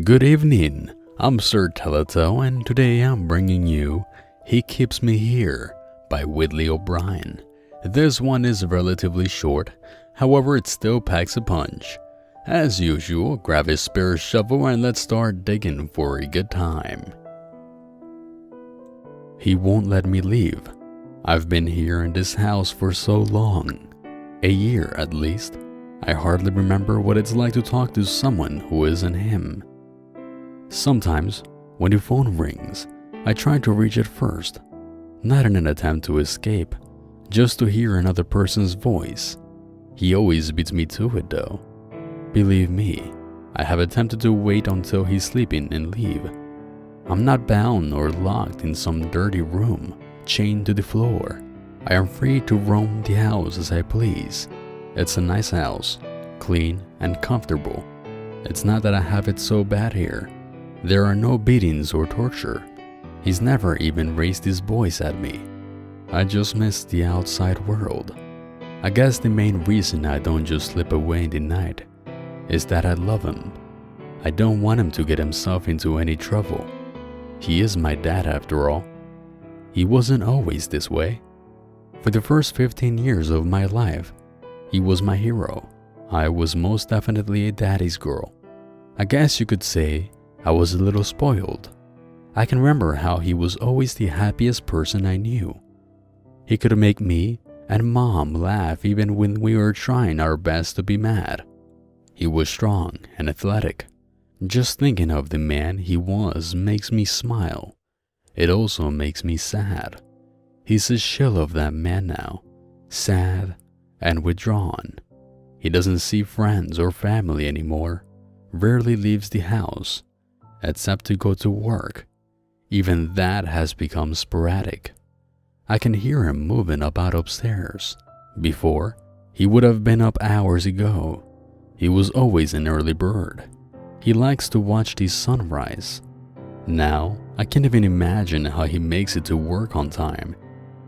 Good evening, I'm Sir Teleto, and today I'm bringing you He Keeps Me Here by Whitley O'Brien. This one is relatively short, however it still packs a punch. As usual, grab a spare shovel and let's start digging for a good time. He won't let me leave. I've been here in this house for so long, a year at least. I hardly remember what it's like to talk to someone who isn't him. Sometimes, when the phone rings, I try to reach it first, not in an attempt to escape, just to hear another person's voice. He always beats me to it though. Believe me, I have attempted to wait until he's sleeping and leave. I'm not bound or locked in some dirty room, chained to the floor. I am free to roam the house as I please. It's a nice house, clean and comfortable. It's not that I have it so bad here. There are no beatings or torture. He's never even raised his voice at me. I just miss the outside world. I guess the main reason I don't just slip away in the night is that I love him. I don't want him to get himself into any trouble. He is my dad after all. He wasn't always this way. For the first 15 years of my life, he was my hero. I was most definitely a daddy's girl. I guess you could say I was a little spoiled. I can remember how he was always the happiest person I knew. He could make me and Mom laugh even when we were trying our best to be mad. He was strong and athletic. Just thinking of the man he was makes me smile. It also makes me sad. He's a shell of that man now, sad and withdrawn. He doesn't see friends or family anymore, rarely leaves the house, except to go to work. Even that has become sporadic. I can hear him moving about upstairs. Before, he would have been up hours ago. He was always an early bird. He likes to watch the sunrise. Now, I can't even imagine how he makes it to work on time.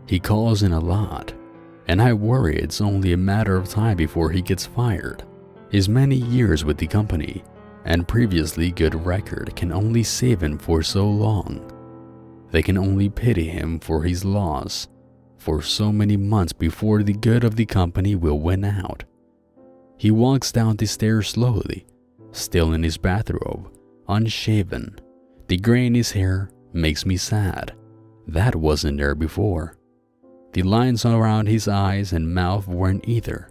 He calls in a lot, and I worry it's only a matter of time before he gets fired. His many years with the company and previously good record can only save him for so long. They can only pity him for his loss for so many months before the good of the company will win out. He walks down the stairs slowly, still in his bathrobe, unshaven. The gray in his hair makes me sad. That wasn't there before. The lines around his eyes and mouth weren't either.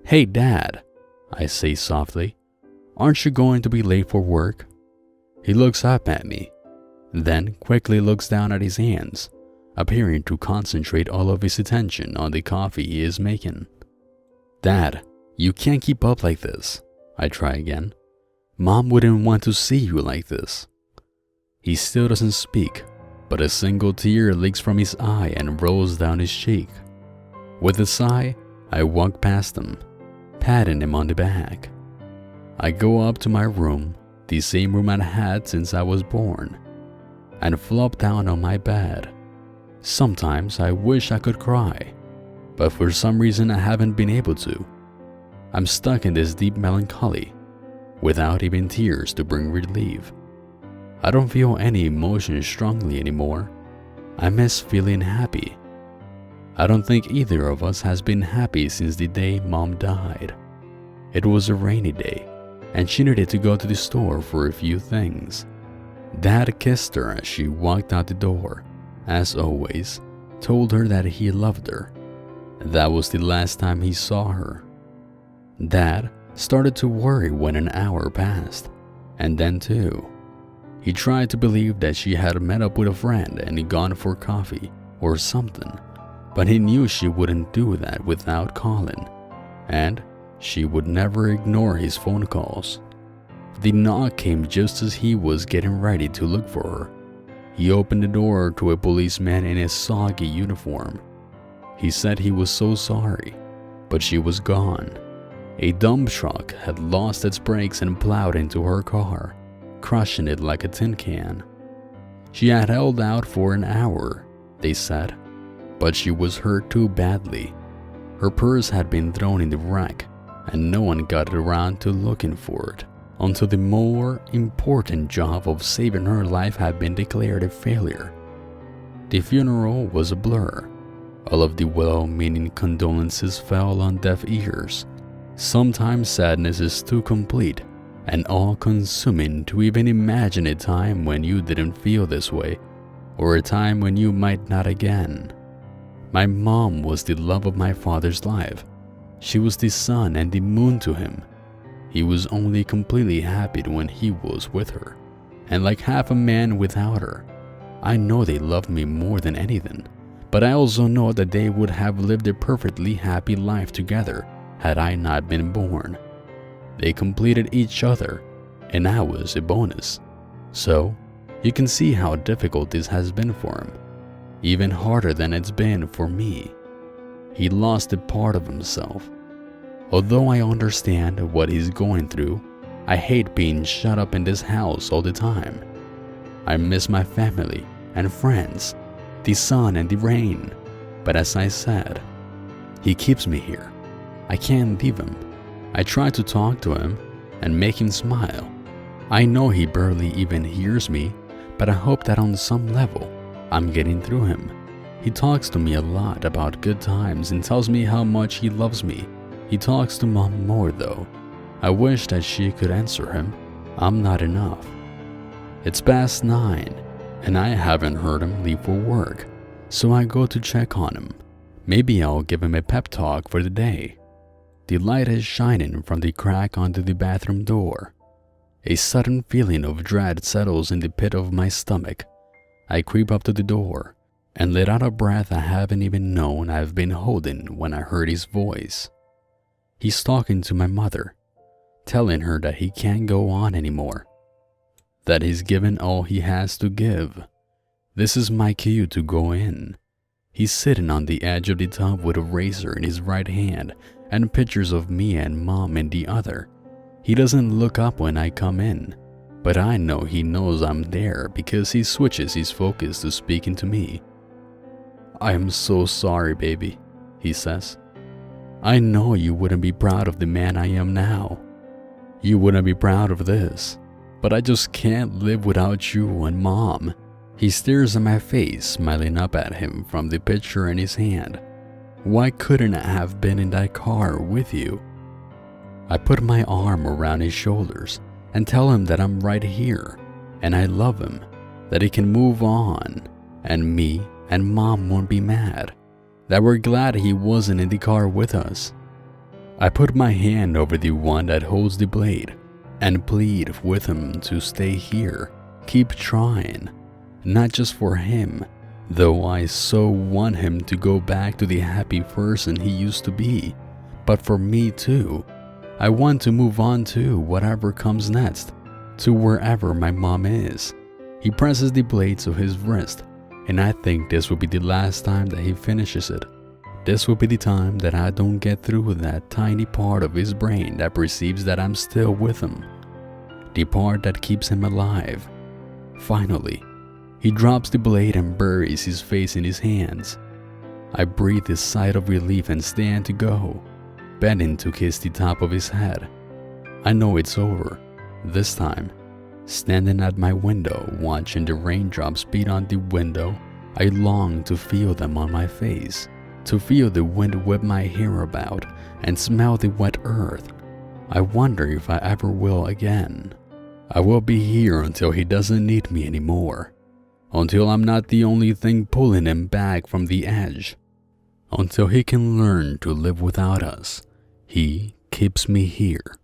"Hey Dad," I say softly, "aren't you going to be late for work?" He looks up at me, then quickly looks down at his hands, appearing to concentrate all of his attention on the coffee he is making. "Dad, you can't keep up like this," I try again. "Mom wouldn't want to see you like this." He still doesn't speak, but a single tear leaks from his eye and rolls down his cheek. With a sigh, I walk past him, patting him on the back. I go up to my room, the same room I had since I was born, and flop down on my bed. Sometimes I wish I could cry, but for some reason I haven't been able to. I'm stuck in this deep melancholy, without even tears to bring relief. I don't feel any emotion strongly anymore. I miss feeling happy. I don't think either of us has been happy since the day Mom died. It was a rainy day, and she needed to go to the store for a few things. Dad kissed her as she walked out the door, as always, told her that he loved her. That was the last time he saw her. Dad started to worry when an hour passed, and then two. He tried to believe that she had met up with a friend and gone for coffee or something, but he knew she wouldn't do that without calling, and she would never ignore his phone calls. The knock came just as he was getting ready to look for her. He opened the door to a policeman in a soggy uniform. He said he was so sorry, but she was gone. A dump truck had lost its brakes and plowed into her car, crushing it like a tin can. She had held out for an hour, they said, but she was hurt too badly. Her purse had been thrown in the wreck, and no one got around to looking for it until the more important job of saving her life had been declared a failure. The funeral was a blur. All of the well-meaning condolences fell on deaf ears. Sometimes sadness is too complete and all-consuming to even imagine a time when you didn't feel this way, or a time when you might not again. My mom was the love of my father's life. She was the sun and the moon to him. He was only completely happy when he was with her, and like half a man without her. I know they loved me more than anything, but I also know that they would have lived a perfectly happy life together had I not been born. They completed each other, and I was a bonus. So, you can see how difficult this has been for him, even harder than it's been for me. He lost a part of himself. Although I understand what he's going through, I hate being shut up in this house all the time. I miss my family and friends, the sun and the rain, but as I said, he keeps me here. I can't leave him. I try to talk to him and make him smile. I know he barely even hears me, but I hope that on some level, I'm getting through him. He talks to me a lot about good times and tells me how much he loves me. He talks to Mom more though. I wish that she could answer him. I'm not enough. It's past 9, and I haven't heard him leave for work, so I go to check on him. Maybe I'll give him a pep talk for the day. The light is shining from the crack onto the bathroom door. A sudden feeling of dread settles in the pit of my stomach. I creep up to the door and let out a breath I haven't even known I've been holding when I heard his voice. He's talking to my mother, telling her that he can't go on anymore, that he's given all he has to give. This is my cue to go in. He's sitting on the edge of the tub with a razor in his right hand and pictures of me and Mom in the other. He doesn't look up when I come in, but I know he knows I'm there because he switches his focus to speaking to me. "I am so sorry, baby," he says. "I know you wouldn't be proud of the man I am now. You wouldn't be proud of this, but I just can't live without you and Mom." He stares at my face, smiling up at him from the picture in his hand. "Why couldn't I have been in that car with you?" I put my arm around his shoulders and tell him that I'm right here and I love him, that he can move on, and me and Mom won't be mad, that we're glad he wasn't in the car with us. I put my hand over the one that holds the blade and plead with him to stay here, keep trying, not just for him, though I so want him to go back to the happy person he used to be, but for me too. I want to move on to whatever comes next, to wherever my mom is. He presses the blade to his wrist, and I think this will be the last time that he finishes it. This will be the time that I don't get through that tiny part of his brain that perceives that I'm still with him, the part that keeps him alive. Finally, he drops the blade and buries his face in his hands. I breathe a sigh of relief and stand to go, bending to kiss the top of his head. I know it's over, this time. Standing at my window, watching the raindrops beat on the window, I long to feel them on my face, to feel the wind whip my hair about and smell the wet earth. I wonder if I ever will again. I will be here until he doesn't need me anymore, until I'm not the only thing pulling him back from the edge, until he can learn to live without us. He keeps me here.